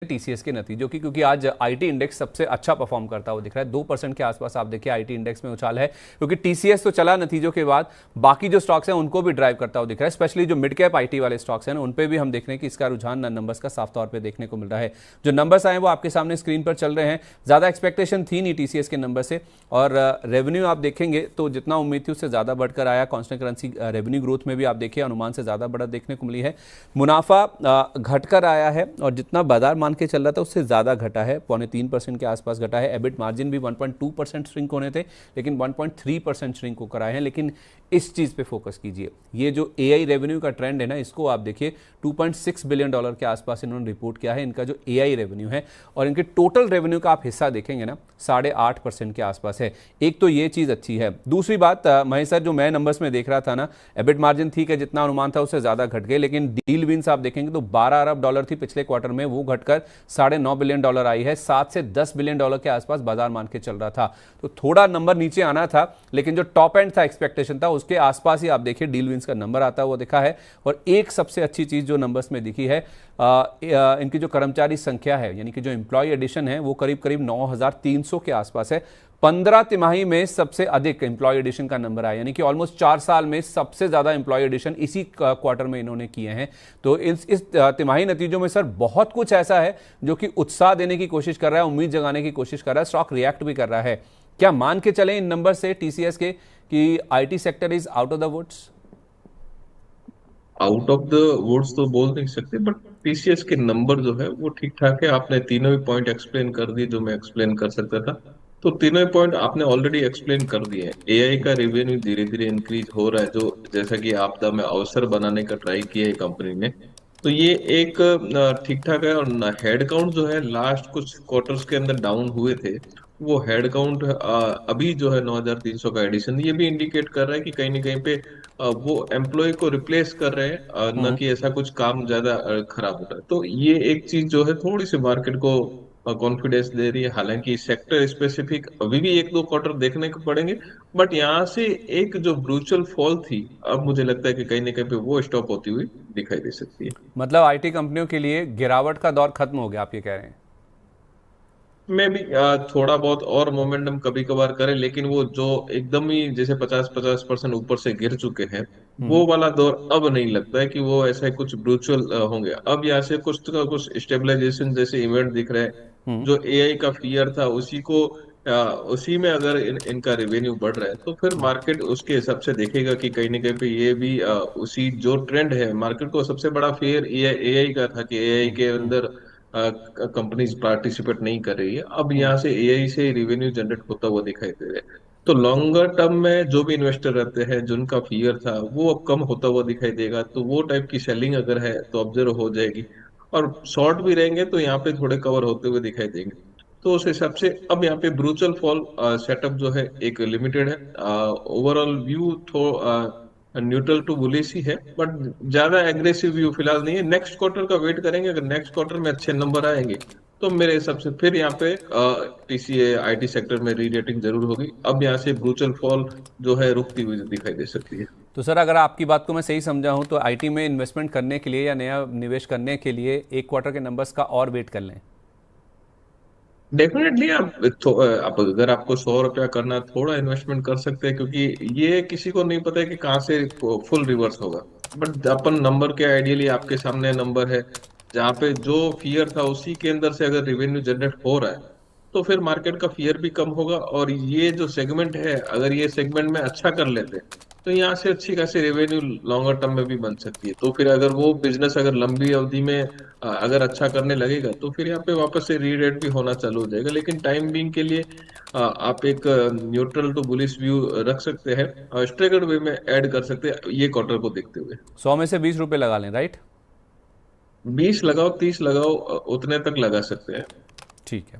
TCS के नतीजों की, क्योंकि आज आईटी इंडेक्स सबसे अच्छा परफॉर्म करता हुआ दिख रहा है। 2% के आसपास आप देखिए आईटी इंडेक्स में उछाल है, क्योंकि टीसीएस तो चला नतीजों के बाद, बाकी जो स्टॉक्स हैं उनको भी ड्राइव करता हुआ दिख रहा है। स्पेशली जो मिड कैप आईटी वाले स्टॉक्स हैं ना, उन पे भी हम देख रहे हैं कि इसका रुझान नंबर्स का साफ तौर पे देखने को मिल रहा है। जो नंबर्स आए वो आपके सामने स्क्रीन पर चल रहे हैं। ज़्यादा एक्सपेक्टेशन थी नहीं टीसीएस के नंबर से, और रेवेन्यू आप देखेंगे तो जितना उम्मीद थी उससे ज़्यादा बढ़कर आया। कांस्टेंट करेंसी रेवेन्यू ग्रोथ में भी आप देखिए अनुमान से ज़्यादा बढ़त देखने को मिली है। मुनाफा घटकर आया है, और जितना बाजार मान के चल रहा था उससे ज़्यादा घटा है, 0.3% के आसपास घटा है। एबिट मार्जिन भी 1.2% श्रिंक होने थे, लेकिन 1.3% श्रिंक होकर आए हैं। लेकिन इस चीज़ पे फोकस कीजिए, ये जो एआई रेवेन्यू का ट्रेंड है ना, इसको आप देखिए। $2.6 बिलियन के आसपास इन्होंने रिपोर्ट किया है इनका जो एआई रेवेन्यू है, और इनके टोटल रेवेन्यू का आप हिस्सा देखेंगे ना 8.5% के आसपास है। एक तो ये चीज़ अच्छी है। दूसरी बात महेश सर, जो मैं नंबर्स में देख रहा था ना, एबिट मार्जिन ठीक है, जितना अनुमान था उससे ज़्यादा घट गए, लेकिन डील विंस आप देखेंगे तो $12 अरब थी पिछले क्वार्टर में, वो घटकर $9.5 बिलियन आई है। 7 से 10 बिलियन डॉलर के आसपास बाजार मान के चल रहा था, तो थोड़ा नंबर नीचे आना था, लेकिन जो टॉप एंड था, एक्सपेक्टेशन था, उसके आसपास ही आप देखिए डील विंस का नंबर आता हुआ दिखा है। और एक सबसे अच्छी चीज़ जो नंबर्स में दिखी है, इनकी जो कर्मचारी संख्या है, यानी कि जो एम्प्लॉय एडिशन है, वो करीब करीब 9,300 के आसपास है। 15 तिमाही में सबसे अधिक एम्प्लॉय एडिशन का नंबर आया, यानी कि ऑलमोस्ट 4 साल में सबसे ज्यादा एम्प्लॉय एडिशन इसी क्वार्टर में इन्होंने किए हैं। तो इस तिमाही नतीजों में सर बहुत कुछ ऐसा है जो कि उत्साह देने की कोशिश कर रहा है, उम्मीद जगाने की कोशिश कर रहा है, स्टॉक रिएक्ट भी कर रहा है। क्या मान के चले इन नंबर से टीसीएस के कि IT sector is out of the woods? Out of the woods तो बोल नहीं सकते, बट टीसीएस के नंबर जो है वो ठीक ठाक है। आपने तीनों ही पॉइंट एक्सप्लेन कर दिए जो मैं एक्सप्लेन कर सकता था, तो तीनों ही पॉइंट आपने ऑलरेडी एक्सप्लेन कर दिए हैं। एआई का रेवेन्यू धीरे धीरे इंक्रीज हो रहा है, जो जैसा कि आपदा में अवसर बनाने का ट्राई किया है कंपनी ने, तो ये एक ठीक ठाक है। और हेड काउंट जो है लास्ट कुछ क्वार्टर्स के अंदर डाउन हुए थे, वो हेड काउंट अभी जो है 9,300 का एडिशन, ये भी इंडिकेट कर रहा है कि कहीं ना कहीं पे वो एम्प्लॉय को रिप्लेस कर रहे हैं, न कि ऐसा कुछ काम ज्यादा खराब हो रहा है। तो ये एक चीज जो है थोड़ी सी मार्केट को कॉन्फिडेंस दे रही है। हालांकि सेक्टर स्पेसिफिक अभी भी एक दो क्वार्टर देखने को पड़ेंगे, बट यहाँ से एक जो ब्रूचुअल फॉल थी, अब मुझे लगता है कि कहीं ना कहीं पे वो स्टॉप होती हुई दिखाई दे सकती है। मतलब आईटी कंपनियों के लिए गिरावट का दौर खत्म हो गया, आप ये कह रहे हैं? मैं भी थोड़ा बहुत और मोमेंटम कभी कभार करे, लेकिन वो जो एकदम ही जैसे 50-50% ऊपर से गिर चुके हैं, वो वाला दौर अब नहीं लगता है कि वो ऐसा कुछ ब्रूचुअल होंगे। अब यहाँ से कुछ का कुछ स्टेबलाइजेशन जैसे इवेंट दिख रहा है। जो एआई का फियर था उसी को उसी में अगर इनका रेवेन्यू बढ़ रहा है, तो फिर मार्केट उसके हिसाब से देखेगा कि कहीं ना कहीं पे ये भी उसी जो ट्रेंड है। मार्केट को सबसे बड़ा फेयर एआई का था कि एआई के अंदर कंपनीज पार्टिसिपेट नहीं कर रही है, अब यहाँ से एआई से रेवेन्यू जनरेट होता हुआ दिखाई दे रहा है। तो लॉन्गर टर्म में जो भी इन्वेस्टर रहते हैं जिनका फियर था वो अब कम होता हुआ दिखाई देगा, तो वो टाइप की सेलिंग अगर है तो ऑब्जर्व हो जाएगी। और शॉर्ट भी रहेंगे तो यहाँ पे थोड़े कवर होते हुए दिखाई देंगे। तो उस हिसाब से अब यहाँ पे ब्रूचुअल फॉल सेटअप जो है एक लिमिटेड है। ओवरऑल व्यू तो न्यूट्रल टू बुलिश ही है, बट ज्यादा एग्रेसिव व्यू फिलहाल नहीं है। नेक्स्ट क्वार्टर का वेट करेंगे, अगर नेक्स्ट क्वार्टर में अच्छे नंबर आएंगे तो मेरे हिसाब से फिर यहाँ पे टीसीए आईटी सेक्टर में री रेटिंग जरूर होगी। अब यहाँ से ब्रूचुअल फॉल जो है रुकती हुई दिखाई दे सकती है। तो सर, अगर आपकी बात को मैं सही समझा हूं तो आईटी में इन्वेस्टमेंट करने के लिए या नया निवेश करने के लिए एक क्वार्टर के नंबर्स का और वेट कर लें? डेफिनेटली आप अगर आपको 100 रुपया करना है, थोड़ा इन्वेस्टमेंट कर सकते हैं, क्योंकि ये किसी को नहीं पता है कि कहाँ से फुल रिवर्स होगा। बट अपन नंबर के आइडियली आपके सामने नंबर है जहाँ पे जो फियर था उसी के अंदर से अगर रेवेन्यू जनरेट हो रहा है, तो फिर मार्केट का फियर भी कम होगा। और ये जो सेगमेंट है, अगर ये सेगमेंट में अच्छा कर लेते हैं तो यहाँ से अच्छी खासी रेवेन्यू लॉन्गर टर्म में भी बन सकती है। तो फिर अगर वो बिजनेस अगर लंबी अवधि में अगर अच्छा करने लगेगा, तो फिर यहाँ पे वापस से रीरेट भी होना चालू हो जाएगा। लेकिन टाइम बीइंग के लिए आप एक न्यूट्रल टू बुलिश व्यू रख सकते हैं, स्ट्रेगर्ड वे में ऐड कर सकते हैं ये क्वार्टर को देखते हुए। 100 में से 20 रुपये लगा लें, राइट? 20 लगाओ, 30 लगाओ, उतने तक लगा सकते हैं। ठीक है।